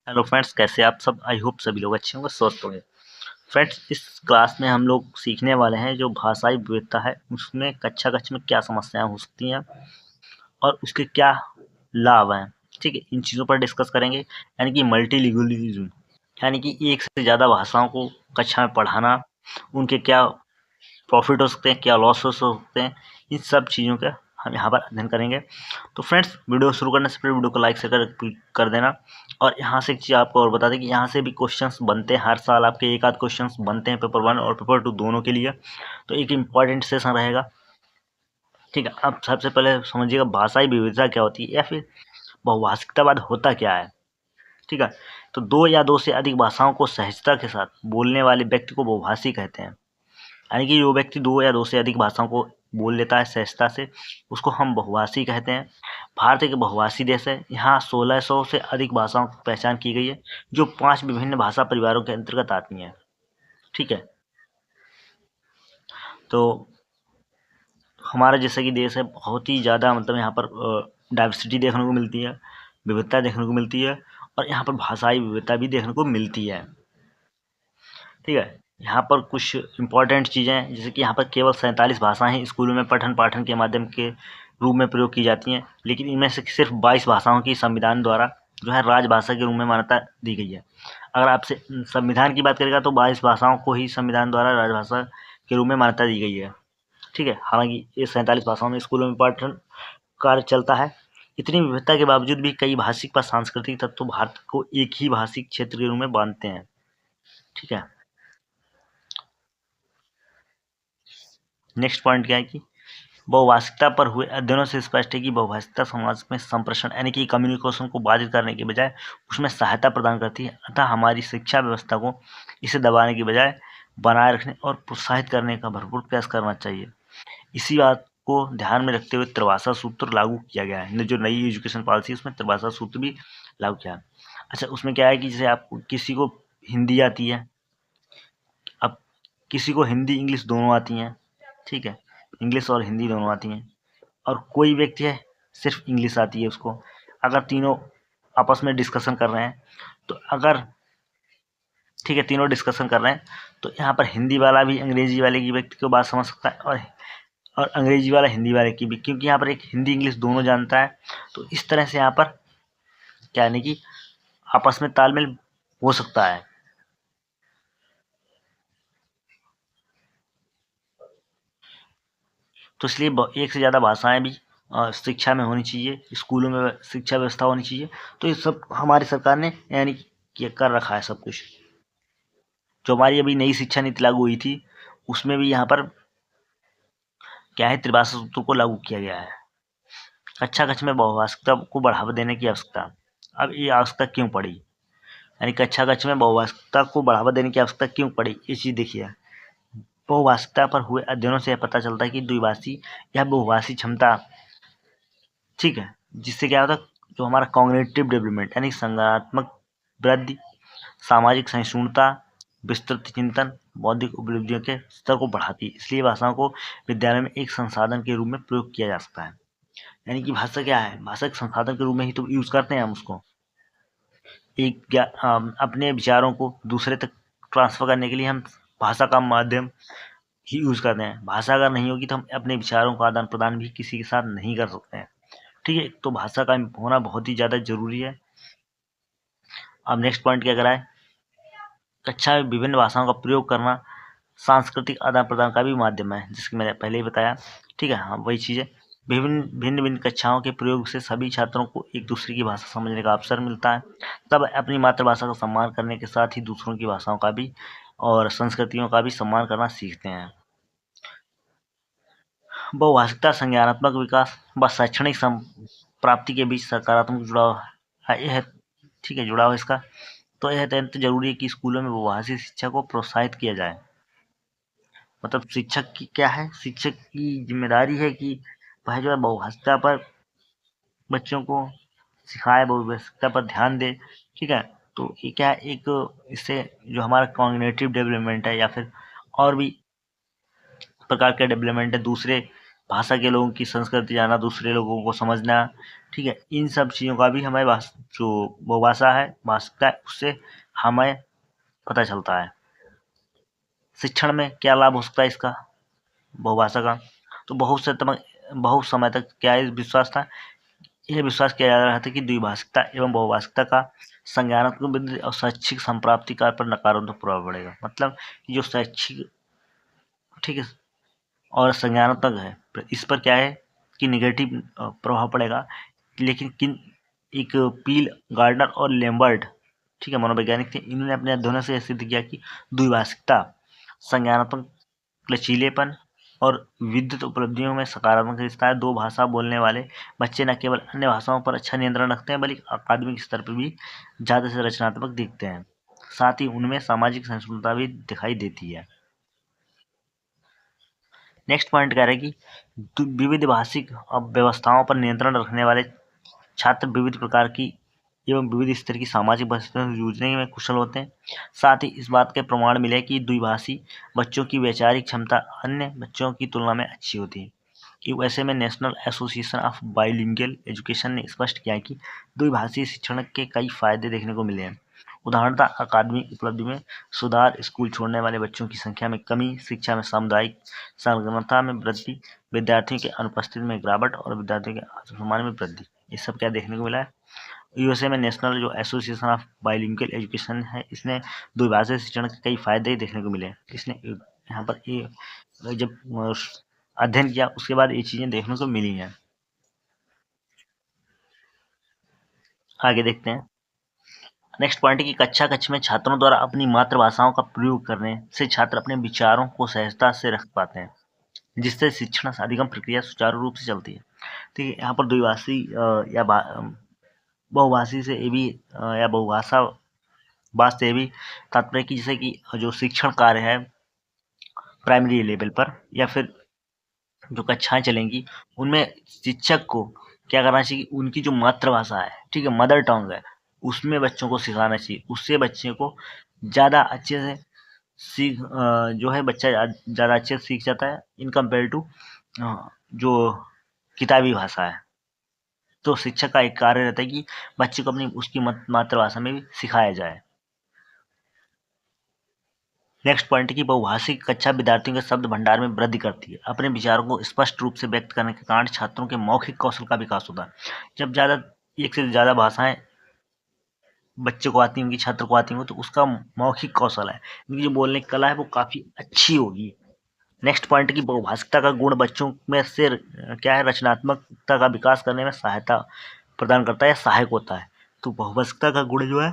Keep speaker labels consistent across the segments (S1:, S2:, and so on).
S1: Hello friends, कैसे आप सब। आई होप सभी लोग अच्छे होंगे, स्वस्थ होंगे। फ्रेंड्स, इस क्लास में हम लोग सीखने वाले हैं जो भाषाई विविधता है उसमें कक्षा में क्या समस्याएं हो सकती हैं और उसके क्या लाभ हैं। ठीक है, इन चीज़ों पर डिस्कस करेंगे। यानी कि मल्टीलिंगुअलिज्म, यानी कि एक से ज़्यादा भाषाओं को कक्षा में पढ़ाना, उनके क्या प्रॉफिट हो सकते हैं, क्या लॉस हो सकते हैं, इन सब चीज़ों का हम यहाँ पर अध्ययन करेंगे। तो फ्रेंड्स, वीडियो शुरू करने से पहले वीडियो को लाइक से कर देना। और यहाँ से एक चीज़ आपको और बता दें कि यहाँ से भी क्वेश्चंस बनते हैं, हर साल आपके एक आध क्वेश्चंस बनते हैं पेपर 1 और पेपर 2 दोनों के लिए। तो एक इम्पॉर्टेंट सेशन रहेगा। ठीक है, अब सबसे पहले समझिएगा भाषाई विविधता क्या होती है या फिर बहुभाषिकतावाद होता क्या है। ठीक है, तो दो या दो से अधिक भाषाओं को सहजता के साथ बोलने वाले व्यक्ति को बहुभाषी कहते हैं। यानी कि जो व्यक्ति दो या दो से अधिक भाषाओं को बोल लेता है सहजता से, उसको हम बहुभाषी कहते हैं। भारत एक बहुभाषी देश है। यहाँ 1600 से अधिक भाषाओं की पहचान की गई है, जो 5 विभिन्न भाषा परिवारों के अंतर्गत आती हैं। ठीक है, तो हमारा जैसा कि देश है बहुत ही ज़्यादा, मतलब यहाँ पर डाइवर्सिटी देखने को मिलती है, विविधता देखने को मिलती है, और यहाँ पर भाषाई विविधता भी देखने को मिलती है। ठीक है, यहाँ पर कुछ इम्पोर्टेंट चीज़ें हैं, जैसे कि यहाँ पर केवल 47 भाषाएं स्कूलों में पठन पाठन के माध्यम के रूप में प्रयोग की जाती हैं, लेकिन इनमें से सिर्फ 22 भाषाओं की संविधान द्वारा जो है राजभाषा के रूप में मान्यता दी गई है। अगर आपसे संविधान की बात करेगा तो 22 भाषाओं को ही संविधान द्वारा राजभाषा के रूप में मान्यता दी गई है। ठीक है, हालांकि ये 47 भाषाओं में स्कूलों में पठन कार्य चलता है। इतनी विविधता के बावजूद भी कई भाषिक व सांस्कृतिक तत्व भारत को एक ही भाषिक क्षेत्र के रूप में बांधते हैं। ठीक है, नेक्स्ट पॉइंट क्या है कि बहुभाषिकता पर हुए अध्ययनों से स्पष्ट है कि बहुभाषिकता समाज में संप्रेषण यानी कि कम्युनिकेशन को बाधित करने के बजाय उसमें सहायता प्रदान करती है। अतः हमारी शिक्षा व्यवस्था को इसे दबाने की बजाय बनाए रखने और प्रोत्साहित करने का भरपूर प्रयास करना चाहिए। इसी बात को ध्यान में रखते हुए त्रिभाषा सूत्र लागू किया गया है। जो नई एजुकेशन पॉलिसी है उसमें त्रिभाषा सूत्र भी लागू किया है। अच्छा, उसमें क्या है कि जैसे आप किसी को हिंदी आती है, अब किसी को हिंदी इंग्लिश दोनों आती हैं। ठीक है, इंग्लिश और हिंदी दोनों आती हैं, और कोई व्यक्ति है सिर्फ इंग्लिश आती है उसको। अगर तीनों आपस में डिस्कशन कर रहे हैं तो अगर, ठीक है, तीनों डिस्कशन कर रहे हैं तो यहाँ पर हिंदी वाला भी अंग्रेजी वाले की व्यक्ति को बात समझ सकता है, और अंग्रेजी वाला हिंदी वाले की भी, क्योंकि यहाँ पर एक हिंदी इंग्लिश दोनों जानता है। तो इस तरह से यहाँ पर क्या है कि आपस में तालमेल हो सकता है। तो इसलिए एक से ज़्यादा भाषाएं भी शिक्षा में होनी चाहिए, स्कूलों में शिक्षा व्यवस्था होनी चाहिए। तो ये सब हमारी सरकार ने यानी कि कर रखा है सब कुछ। जो हमारी अभी नई शिक्षा नीति लागू हुई थी उसमें भी यहाँ पर क्या है, त्रिभाषा सूत्र को लागू किया गया है। कक्षा में बहुभाषिकता को बढ़ावा देने की आवश्यकता। अब ये आवश्यकता क्यों पड़ी, यानी कक्षा में बहुभाषिकता को बढ़ावा देने की आवश्यकता क्यों पड़ी, ये चीज़ देखिए। बहुभाषिकता पर हुए अध्ययनों से यह पता चलता है कि द्विभाषी या बहुभाषी क्षमता, ठीक है, जिससे क्या होता है, जो हमारा कॉग्निटिव डेवलपमेंट यानी संज्ञानात्मक वृद्धि, सामाजिक सहिष्णुता, विस्तृत चिंतन, बौद्धिक उपलब्धियों के स्तर को बढ़ाती है। इसलिए भाषाओं को विद्यालय में एक संसाधन के रूप में प्रयोग किया जा सकता है। यानी कि भाषा क्या है, भाषा एक संसाधन के रूप में ही तो यूज करते हैं हम उसको। अपने विचारों को दूसरे तक ट्रांसफर करने के लिए हम भाषा का माध्यम ही यूज करते हैं। भाषा अगर नहीं होगी तो हम अपने विचारों का आदान प्रदान भी किसी के साथ नहीं कर सकते हैं। ठीक है, तो भाषा का होना बहुत ही ज़्यादा जरूरी है। अब नेक्स्ट पॉइंट क्या कराए, कक्षा में विभिन्न भाषाओं का प्रयोग करना सांस्कृतिक आदान प्रदान का भी माध्यम है, जिसकी मैंने पहले ही बताया। ठीक है, हाँ, वही चीज़ है। भिन्न भिन्न कक्षाओं के प्रयोग से सभी छात्रों को एक दूसरे की भाषा समझने का अवसर मिलता है। तब अपनी मातृभाषा का सम्मान करने के साथ ही दूसरों की भाषाओं का भी और संस्कृतियों का भी सम्मान करना सीखते हैं। बहुभाषिकता संज्ञानात्मक विकास व शैक्षणिक प्राप्ति के बीच सकारात्मक जुड़ाव है। यह, ठीक है, जुड़ाव इसका। तो यह अत्यंत जरूरी है कि स्कूलों में बहुभाषी शिक्षा को प्रोत्साहित किया जाए। मतलब शिक्षक की क्या है, शिक्षक की जिम्मेदारी है कि वह जो है बहुभाषिकता पर बच्चों को सिखाए, बहुभाषिकता पर ध्यान दे। ठीक है, तो ये क्या है, एक इससे जो हमारा कॉग्निटिव डेवलपमेंट है या फिर और भी प्रकार के डेवलपमेंट है, दूसरे भाषा के लोगों की संस्कृति जानना, दूसरे लोगों को समझना, ठीक है, इन सब चीज़ों का भी हमें जो बहुभाषा है, भाषिकता है, उससे हमें पता चलता है। शिक्षण में क्या लाभ हो सकता है इसका, बहुभाषा का? तो बहुत समय तक क्या विश्वास था, यह विश्वास किया जा रहा था कि द्विभाषिकता एवं बहुभाषिकता का संज्ञानात्मक वृद्धि और शैक्षिक संप्राप्ति कार्य पर नकारात्मक प्रभाव पड़ेगा। मतलब कि जो शैक्षिक, ठीक है, और संज्ञानात्मक है, इस पर क्या है कि निगेटिव प्रभाव पड़ेगा। लेकिन एक पील, गार्डनर और लेम्बर्ट, ठीक है, मनोवैज्ञानिक थे, इन्होंने अपने अध्ययनों से सिद्ध किया कि द्विभाषिकता संज्ञानात्मक लचीलेपन और विद्युत उपलब्धियों में सकारात्मक रिश्ता है। दो भाषा बोलने वाले बच्चे न केवल अन्य भाषाओं पर अच्छा नियंत्रण रखते हैं, बल्कि अकादमिक स्तर पर भी ज़्यादा से रचनात्मक दिखते हैं। साथ ही उनमें सामाजिक सहिष्णुता भी दिखाई देती है। नेक्स्ट पॉइंट कह रहे हैं कि विविध भाषिक व्यवस्थाओं पर नियंत्रण रखने वाले छात्र विविध प्रकार की एवं विविध स्तर की सामाजिक परिस्थितियों से जूझने में कुशल होते हैं। साथ ही इस बात के प्रमाण मिले कि द्विभाषी बच्चों की वैचारिक क्षमता अन्य बच्चों की तुलना में अच्छी होती है। यूएसए में national association of bilingual education ने स्पष्ट किया है कि द्विभाषी शिक्षण के कई फायदे देखने को मिले हैं। उदाहरणतः अकादमिक उपलब्धि में सुधार, स्कूल छोड़ने वाले बच्चों की संख्या में कमी, शिक्षा में सामुदायिक संलग्नता में वृद्धि, विद्यार्थियों की अनुपस्थिति में गिरावट और विद्यार्थियों के आत्मसम्मान में वृद्धि। ये सब क्या देखने को मिला है? यूएसए में नेशनल जो एसोसिएशन ऑफ बाइलिंगुअल एजुकेशन है, इसने द्विभाषी शिक्षण के कई फायदे देखने को मिले हैं। इसने यहाँ पर ये जब अध्ययन किया उसके बाद ये चीज़ें देखने को मिली हैं। आगे देखते हैं। नेक्स्ट पॉइंट है कि कक्षा में छात्रों द्वारा अपनी मातृभाषाओं का प्रयोग करने से छात्र अपने विचारों को सहजता से रख पाते हैं, जिससे शिक्षण अधिगम प्रक्रिया सुचारू रूप से चलती है। ठीक है, यहाँ पर द्विभाषी या बहुभाषी से ये भी या बहुभाषा बात से भी तात्पर्य कि जैसे कि जो शिक्षण कार्य है प्राइमरी लेवल पर या फिर जो कक्षाएं चलेंगी, उनमें शिक्षक को क्या करना चाहिए, उनकी जो मातृभाषा है, ठीक है, मदर टंग है, उसमें बच्चों को सिखाना चाहिए। उससे बच्चे को ज़्यादा अच्छे से जो है बच्चा ज़्यादा अच्छे से सीख जाता है इन कंपेयर टू जो किताबी भाषा है। तो शिक्षक का एक कार्य रहता है कि बच्चे को अपनी उसकी मातृभाषा में भी सिखाया जाए। नेक्स्ट पॉइंट की बहुभाषिक कक्षा विद्यार्थियों के शब्द भंडार में वृद्धि करती है। अपने विचारों को स्पष्ट रूप से व्यक्त करने के कारण छात्रों के मौखिक कौशल का विकास होता है। जब ज़्यादा एक से ज़्यादा भाषाएं बच्चे को आती होंगी, छात्र को आती होंगी, तो उसका मौखिक कौशल है, उनकी जो बोलने की कला है वो काफ़ी अच्छी होगी। नेक्स्ट पॉइंट की बहुभाषिकता का गुण बच्चों में से क्या है, रचनात्मकता का विकास करने में सहायता प्रदान करता है या सहायक होता है। तो बहुभाषिकता का गुण जो है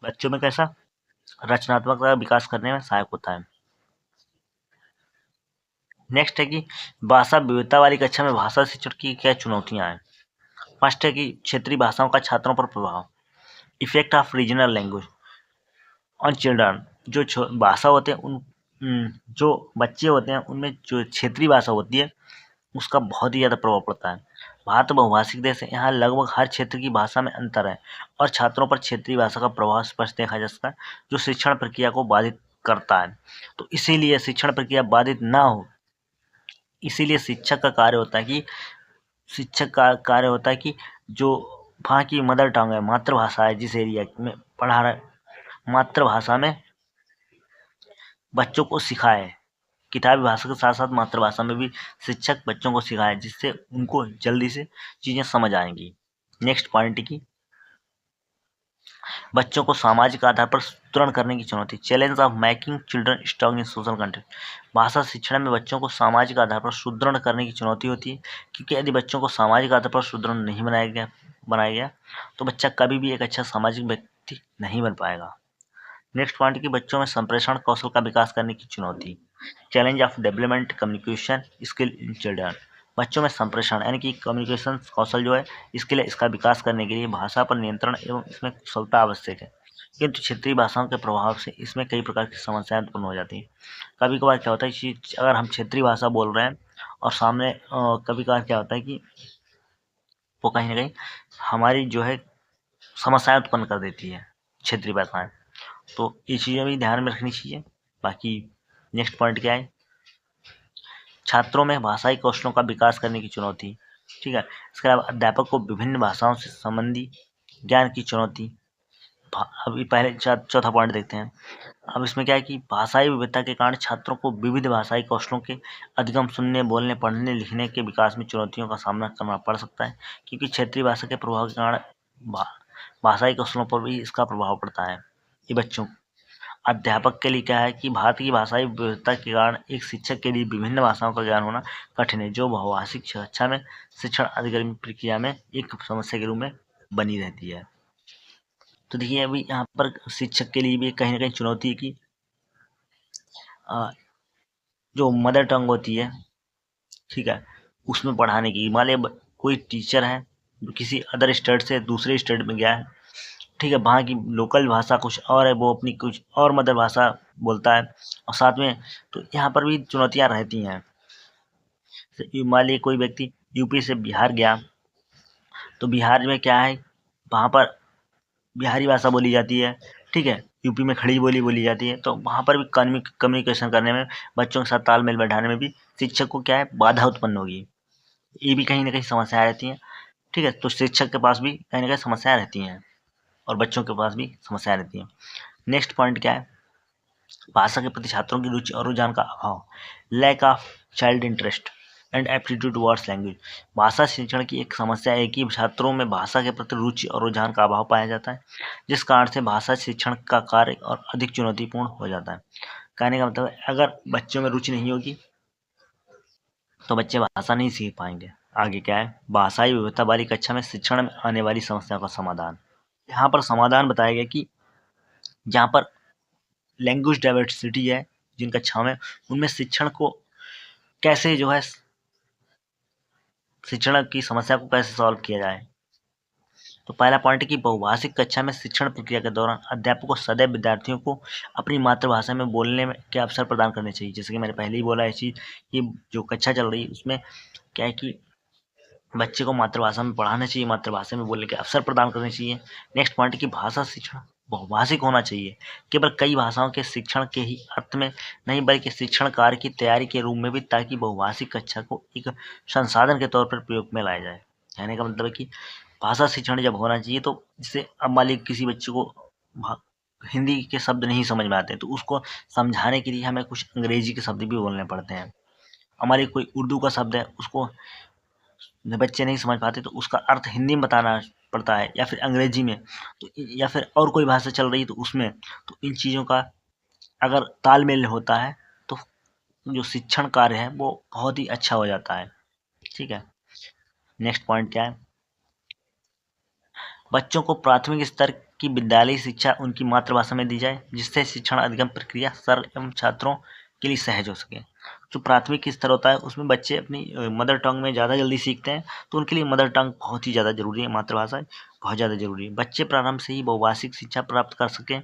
S1: बच्चों में कैसा, रचनात्मकता का विकास करने में सहायक होता है। नेक्स्ट है कि भाषा विविधता वाली कक्षा में भाषा शिक्षण की क्या चुनौतियां हैं। फर्स्ट है कि क्षेत्रीय भाषाओं का छात्रों पर प्रभाव, effect of regional language on children. जो भाषा होते हैं जो बच्चे होते हैं उनमें जो क्षेत्रीय भाषा होती है उसका बहुत ही ज़्यादा प्रभाव पड़ता है। भारत बहुभाषिक देश है, यहाँ लगभग हर क्षेत्र की भाषा में अंतर है और छात्रों पर क्षेत्रीय भाषा का प्रभाव स्पष्ट देखा जा सकता है, जो शिक्षण प्रक्रिया को बाधित करता है। तो इसीलिए शिक्षण प्रक्रिया बाधित ना हो, इसीलिए शिक्षक का कार्य होता है कि जो वहाँ की मदर टंग है, मातृभाषा है, जिस एरिया में पढ़ा रहा है, मातृभाषा में बच्चों को सिखाए। किताबी भाषा के साथ साथ मातृभाषा में भी शिक्षक बच्चों को सिखाए, जिससे उनको जल्दी से चीज़ें समझ आएंगी। नेक्स्ट पॉइंट की बच्चों को सामाजिक आधार पर सुदृढ़ करने की चुनौती, challenge of making children strong in social contact. भाषा शिक्षण में बच्चों को सामाजिक आधार पर सुदृढ़ करने की चुनौती होती है, क्योंकि यदि बच्चों को सामाजिक आधार पर सुदृढ़ नहीं बनाया गया तो बच्चा कभी भी एक अच्छा सामाजिक व्यक्ति नहीं बन पाएगा। नेक्स्ट पॉइंट की बच्चों में संप्रेषण कौशल का विकास करने की चुनौती, challenge of development communication skill in children. बच्चों में संप्रेषण यानी कि कम्युनिकेशन कौशल जो है, इसके लिए इसका विकास करने के लिए भाषा पर नियंत्रण एवं इसमें कुशलता आवश्यक है। किंतु क्षेत्रीय भाषाओं के प्रभाव से इसमें कई प्रकार की समस्याएं उत्पन्न हो जाती हैं। कभी कभार क्या होता है कि अगर हम क्षेत्रीय भाषा बोल रहे हैं और सामने कभी कभार क्या होता है कि वो कहीं ना कहीं हमारी जो है समस्याएं उत्पन्न कर देती है क्षेत्रीय भाषाएं। तो ये चीज़ें भी ध्यान में रखनी चाहिए। बाकी नेक्स्ट पॉइंट क्या है, छात्रों में भाषाई कौशलों का विकास करने की चुनौती, ठीक है। इसके अलावा अध्यापक को विभिन्न भाषाओं से संबंधी ज्ञान की चुनौती। अभी पहले चौथा पॉइंट देखते हैं। अब इसमें क्या है कि भाषाई विविधता के कारण छात्रों को विविध भाषाई कौशलों के अधिगम, सुनने, बोलने, पढ़ने, लिखने के विकास में चुनौतियों का सामना करना पड़ सकता है, क्योंकि क्षेत्रीय भाषा के प्रभाव के कारण भाषाई कौशलों पर भी इसका प्रभाव पड़ता है। ये बच्चों अध्यापक के लिए क्या है कि भारत की भाषाई विविधता के कारण एक शिक्षक के लिए विभिन्न भाषाओं का ज्ञान होना कठिन है, जो बहुभाषिक शिक्षा में शिक्षण अधिगम प्रक्रिया में एक समस्या के रूप में बनी रहती है। तो देखिए अभी यहाँ पर शिक्षक के लिए भी कहीं ना कहीं चुनौती है कि जो मदर टंग होती है, ठीक है, उसमें पढ़ाने की। मान लिया कोई टीचर है जो किसी अदर स्टेट से दूसरे स्टेट में गया है, ठीक है, वहाँ की लोकल भाषा कुछ और है, वो अपनी कुछ और मदर भाषा बोलता है, और साथ में तो यहाँ पर भी चुनौतियाँ रहती हैं। मान लीजिए कोई व्यक्ति यूपी से बिहार गया, तो बिहार में क्या है, वहाँ पर बिहारी भाषा बोली जाती है, ठीक है, यूपी में खड़ी बोली बोली जाती है, तो वहाँ पर भी कम्युनिकेशन करने में, बच्चों के साथ तालमेल बैठाने में भी शिक्षक को क्या है, बाधा उत्पन्न होगी। ये भी कहीं ना कहीं समस्याएं रहती हैं, ठीक है। तो शिक्षक के पास भी कहीं ना कहीं समस्याएं रहती हैं और बच्चों के पास भी समस्याएं रहती हैं। नेक्स्ट पॉइंट क्या है, भाषा के प्रति छात्रों की रुचि और रुझान का अभाव, lack of child interest and aptitude towards language. भाषा शिक्षण की एक समस्या है कि छात्रों में भाषा के प्रति रुचि और रुझान का अभाव पाया जाता है, जिस कारण से भाषा शिक्षण का कार्य और अधिक चुनौतीपूर्ण हो जाता है। कहने का मतलब है, अगर बच्चों में रुचि नहीं होगी तो बच्चे भाषा नहीं सीख पाएंगे। आगे क्या है, भाषाई विविधता वाली कक्षा में शिक्षण में आने वाली समस्याओं का समाधान। यहाँ पर समाधान बताया गया कि जहाँ पर लैंग्वेज डाइवर्सिटी है जिन कक्षाओं में, उनमें शिक्षण को कैसे जो है, शिक्षण की समस्या को कैसे सॉल्व किया जाए। तो पहला पॉइंट है कि बहुभाषिक कक्षा में शिक्षण प्रक्रिया के दौरान अध्यापक को सदैव विद्यार्थियों को अपनी मातृभाषा में बोलने में के अवसर प्रदान करने चाहिए। जैसे कि मैंने पहले ही बोला है चीज़ कि जो कक्षा चल रही है उसमें क्या है कि बच्चे को मातृभाषा में पढ़ाना चाहिए, मातृभाषा में बोलने के अवसर प्रदान करने चाहिए। नेक्स्ट पॉइंट कि भाषा शिक्षण बहुभाषिक होना चाहिए, केवल कई भाषाओं के शिक्षण के ही अर्थ में नहीं, बल्कि शिक्षण कार्य की तैयारी के रूप में भी, ताकि बहुभाषिक कक्षा को एक संसाधन के तौर पर प्रयोग में लाया जाए। कहने का मतलब है कि भाषा शिक्षण जब होना चाहिए तो जैसे अब मान लीजिए किसी बच्चे को हिंदी के शब्द नहीं समझ में आते, तो उसको समझाने के लिए हमें कुछ अंग्रेजी के शब्द भी बोलने पड़ते हैं। हमारी कोई उर्दू का शब्द है, उसको बच्चे नहीं समझ पाते तो उसका अर्थ हिंदी में बताना पड़ता है या फिर अंग्रेजी में, तो या फिर और कोई भाषा चल रही तो उसमें, तो इन चीज़ों का अगर तालमेल होता है तो जो शिक्षण कार्य है वो बहुत ही अच्छा हो जाता है। ठीक है। नेक्स्ट पॉइंट क्या है, बच्चों को प्राथमिक स्तर की विद्यालयी शिक्षा उनकी मातृभाषा में दी जाए, जिससे शिक्षण अधिगम प्रक्रिया सरल एवं छात्रों के लिए सहज हो सके। जो प्राथमिक स्तर होता है उसमें बच्चे अपनी मदर टंग में ज़्यादा जल्दी सीखते हैं, तो उनके लिए मदर टंग बहुत ही ज़्यादा ज़रूरी है, मातृभाषा बहुत ज़्यादा ज़रूरी है। बच्चे प्रारंभ से ही बहुभाषिक शिक्षा प्राप्त कर सकें,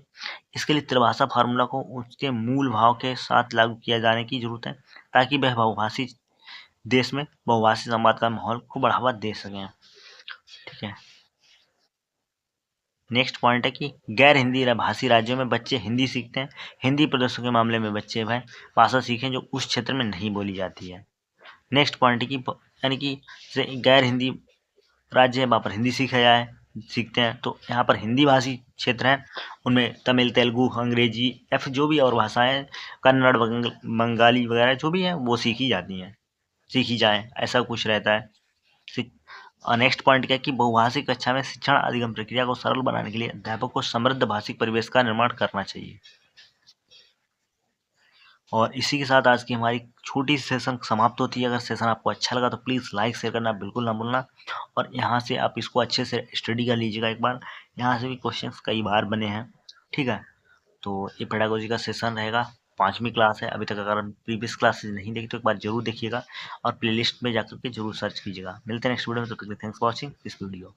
S1: इसके लिए त्रिभाषा फार्मूला को उसके मूल भाव के साथ लागू किया जाने की जरूरत है, ताकि वह बहुभाषी देश में बहुभाषी संवाद का माहौल को बढ़ावा दे सकें। ठीक है। नेक्स्ट पॉइंट है कि गैर हिंदी भाषी राज्यों में बच्चे हिंदी सीखते हैं, हिंदी प्रदेशों के मामले में बच्चे वह भाषा सीखें जो उस क्षेत्र में नहीं बोली जाती है। नेक्स्ट पॉइंट है कि यानी कि जैसे गैर हिंदी राज्य है वहाँ पर हिंदी सीखते हैं, तो यहाँ पर हिंदी भाषी क्षेत्र है उनमें तमिल, तेलुगु, अंग्रेजी या फिर जो भी और भाषाएं, कन्नड़, बंगाली वगैरह जो भी है वो सीखी जाए, ऐसा कुछ रहता है। और नेक्स्ट पॉइंट क्या है कि बहुभाषिक कक्षा में शिक्षण अधिगम प्रक्रिया को सरल बनाने के लिए अध्यापक को समृद्ध भाषिक परिवेश का निर्माण करना चाहिए। और इसी के साथ आज की हमारी छोटी सेशन समाप्त होती है। अगर सेशन आपको अच्छा लगा तो प्लीज़ लाइक शेयर करना बिल्कुल ना भूलना, और यहाँ से आप इसको अच्छे से स्टडी कर लीजिएगा एक बार, यहाँ से भी क्वेश्चंस कई बार बने हैं। ठीक है। तो ये पेडागोजी का सेशन रहेगा, 5वीं क्लास है। अभी तक अगर प्रीवियस क्लासेज नहीं देखी तो एक बार जरूर देखिएगा और प्लेलिस्ट में जाकर के जरूर सर्च कीजिएगा। मिलते हैं नेक्स्ट वीडियो में, तो thanks for watching this video.